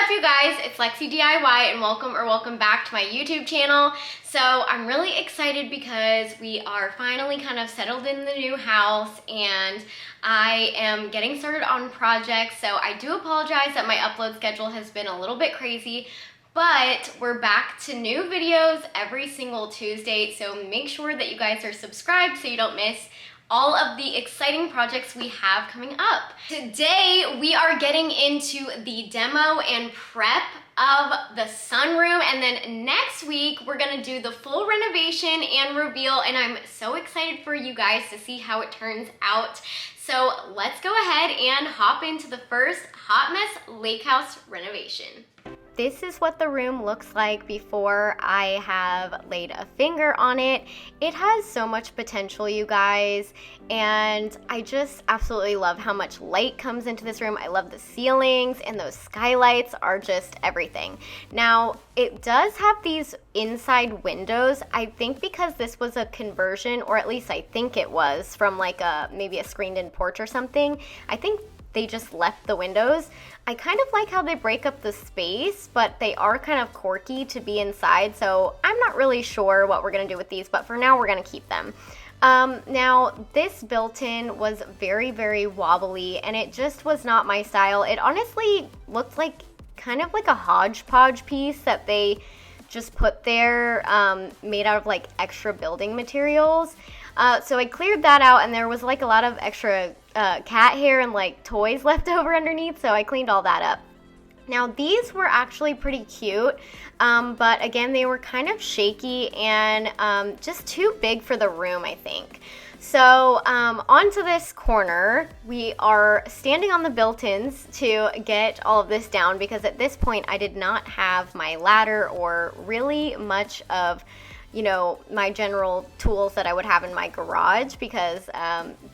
up, you guys? It's Lexi DIY and welcome back to my YouTube channel. So I'm really excited because we are finally kind of settled in the new house and I am getting started on projects. So I do apologize that my upload schedule has been a little bit crazy, but we're back to new videos every single Tuesday. So make sure that you guys are subscribed so you don't miss all of the exciting projects we have coming up. Today, we are getting into the demo and prep of the sunroom, and then next week, we're gonna do the full renovation and reveal, and I'm so excited for you guys to see how it turns out. So let's go ahead and hop into the first Hot Mess Lake House renovation. This is what the room looks like before I have laid a finger on it. It has so much potential, you guys, and I just absolutely love how much light comes into this room. I love the ceilings, and those skylights are just everything. Now, it does have these inside windows. I think because this was a conversion, or at least I think it was, from like maybe a screened-in porch or something. I think they just left the windows. I kind of like how they break up the space, but they are kind of quirky to be inside, so I'm not really sure what we're gonna do with these, but for now we're gonna keep them. Now, this built-in was very, very wobbly, and it just was not my style. It honestly looked like kind of like a hodgepodge piece that they just put there, made out of like extra building materials. So I cleared that out, and there was like a lot of extra cat hair and like toys left over underneath, so I cleaned all that up. Now, these were actually pretty cute, but again, they were kind of shaky and just too big for the room, I think. So onto this corner, we are standing on the built-ins to get all of this down, because at this point I did not have my ladder or really much of, you know, my general tools that I would have in my garage, because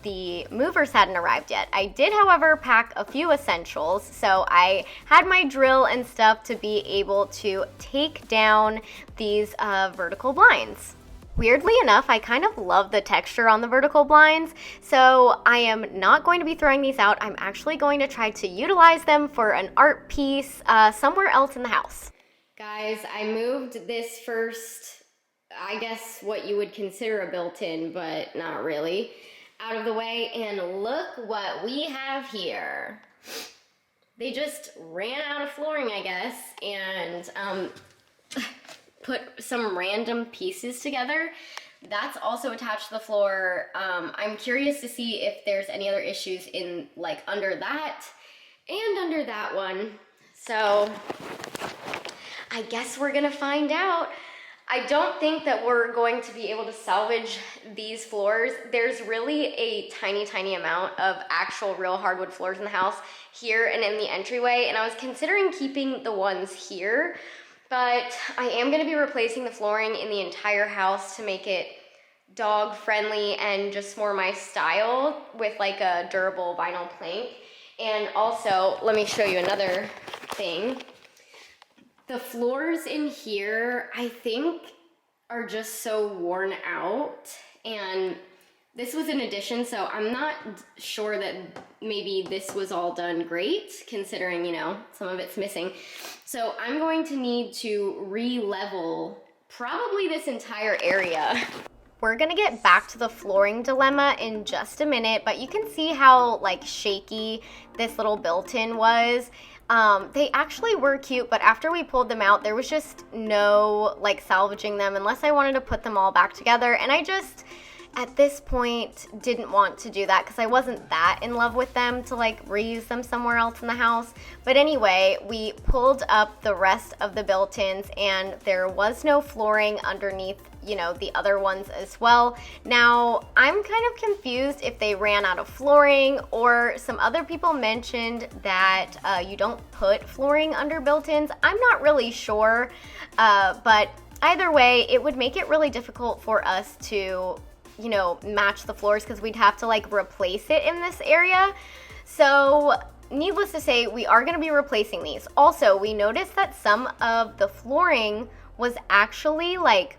the movers hadn't arrived yet. I did, however, pack a few essentials, so I had my drill and stuff to be able to take down these vertical blinds. Weirdly enough, I kind of love the texture on the vertical blinds, so I am not going to be throwing these out. I'm actually going to try to utilize them for an art piece somewhere else in the house. Guys, I moved this first, I guess what you would consider a built-in, but not really, out of the way, and look what we have here. They just ran out of flooring, I guess, and put some random pieces together. That's also attached to the floor. I'm curious to see if there's any other issues in like under that and under that one. So I guess we're gonna find out. I don't think that we're going to be able to salvage these floors. There's really a tiny, tiny amount of actual real hardwood floors in the house here and in the entryway, and I was considering keeping the ones here, but I am gonna be replacing the flooring in the entire house to make it dog friendly and just more my style with like a durable vinyl plank. And also, let me show you another thing. The floors in here, I think, are just so worn out, and this was an addition, so I'm not sure that maybe this was all done great, considering, you know, some of it's missing. So I'm going to need to re-level probably this entire area. We're gonna get back to the flooring dilemma in just a minute, but you can see how like shaky this little built-in was. They actually were cute, but after we pulled them out, there was just no like salvaging them unless I wanted to put them all back together, and I just at this point didn't want to do that because I wasn't that in love with them to like reuse them somewhere else in the house. But anyway, we pulled up the rest of the built-ins and there was no flooring underneath, you know, the other ones as well. Now, I'm kind of confused if they ran out of flooring, or some other people mentioned that you don't put flooring under built-ins. I'm not really sure, but either way, it would make it really difficult for us to, you know, match the floors because we'd have to like replace it in this area. So needless to say, we are going to be replacing these. Also, we noticed that some of the flooring was actually like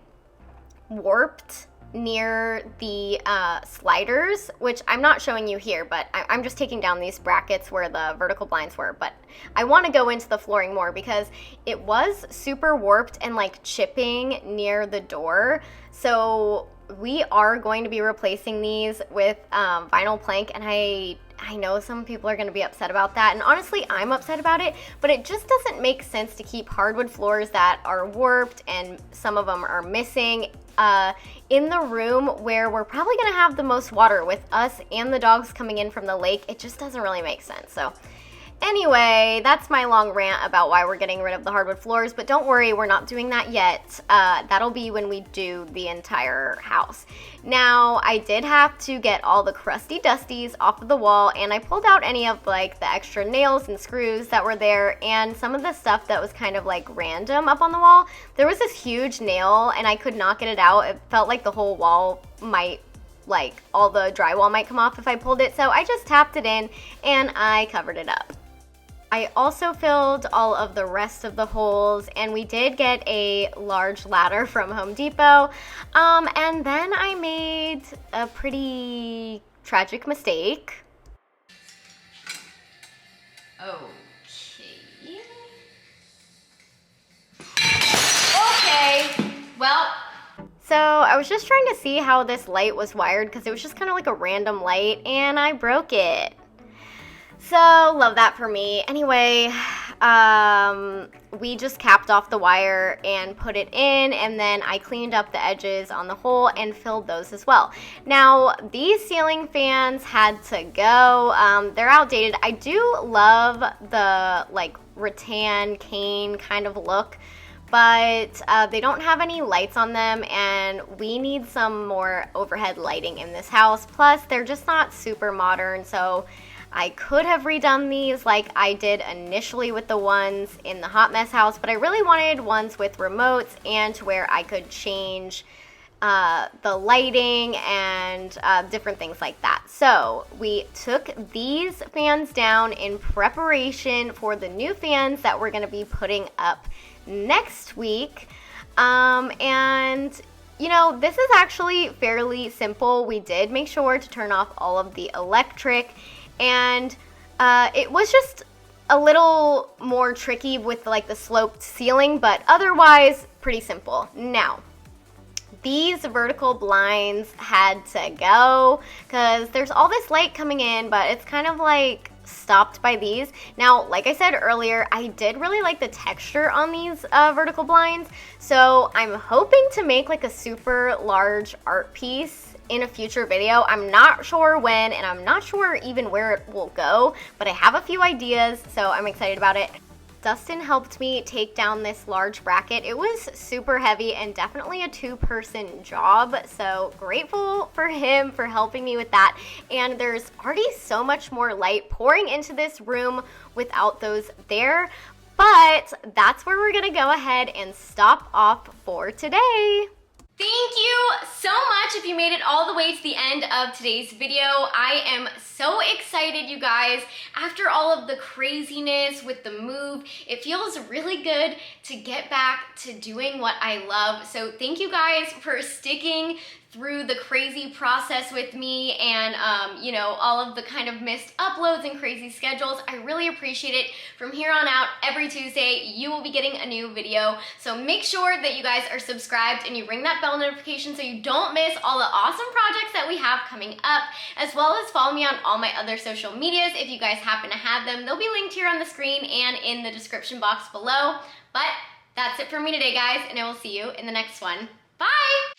warped near the sliders, which I'm not showing you here, but I'm just taking down these brackets where the vertical blinds were. But I want to go into the flooring more because it was super warped and like chipping near the door. So we are going to be replacing these with vinyl plank, and I know some people are going to be upset about that, and honestly I'm upset about it, but it just doesn't make sense to keep hardwood floors that are warped and some of them are missing in the room where we're probably going to have the most water with us and the dogs coming in from the lake. It just doesn't really make sense. So anyway, that's my long rant about why we're getting rid of the hardwood floors, but don't worry, we're not doing that yet. That'll be when we do the entire house. Now, I did have to get all the crusty dusties off of the wall, and I pulled out any of like the extra nails and screws that were there, and some of the stuff that was kind of like random up on the wall. There was this huge nail, and I could not get it out. It felt like the whole wall might, like all the drywall might come off if I pulled it, so I just tapped it in and I covered it up. I also filled all of the rest of the holes, and we did get a large ladder from Home Depot. And then I made a pretty tragic mistake. Okay, well, so I was just trying to see how this light was wired because it was just kind of like a random light, and I broke it. So, love that for me. Anyway, we just capped off the wire and put it in, and then I cleaned up the edges on the hole and filled those as well. Now, these ceiling fans had to go. They're outdated. I do love the, like, rattan cane kind of look, but they don't have any lights on them, and we need some more overhead lighting in this house. Plus, they're just not super modern, so I could have redone these like I did initially with the ones in the hot mess house, but I really wanted ones with remotes and to where I could change the lighting and different things like that. So we took these fans down in preparation for the new fans that we're going to be putting up next week. And you know, this is actually fairly simple. We did make sure to turn off all of the electric, and it was just a little more tricky with like the sloped ceiling, but otherwise pretty simple. Now, these vertical blinds had to go because there's all this light coming in, but it's kind of like stopped by these. Now, like I said earlier, I did really like the texture on these vertical blinds, so I'm hoping to make like a super large art piece in a future video. I'm not sure when, and I'm not sure even where it will go, but I have a few ideas, so I'm excited about it. Dustin helped me take down this large bracket. It was super heavy and definitely a two-person job, so grateful for him for helping me with that. And there's already so much more light pouring into this room without those there, but that's where we're gonna go ahead and stop off for today. Thank you so much if you made it all the way to the end of today's video. I am so excited, you guys. After all of the craziness with the move, it feels really good to get back to doing what I love. So thank you guys for sticking through the crazy process with me and you know, all of the kind of missed uploads and crazy schedules. I really appreciate it. From here on out, every Tuesday, you will be getting a new video. So make sure that you guys are subscribed and you ring that bell notification so you don't miss all the awesome projects that we have coming up, as well as follow me on all my other social medias if you guys happen to have them. They'll be linked here on the screen and in the description box below. But that's it for me today, guys, and I will see you in the next one. Bye!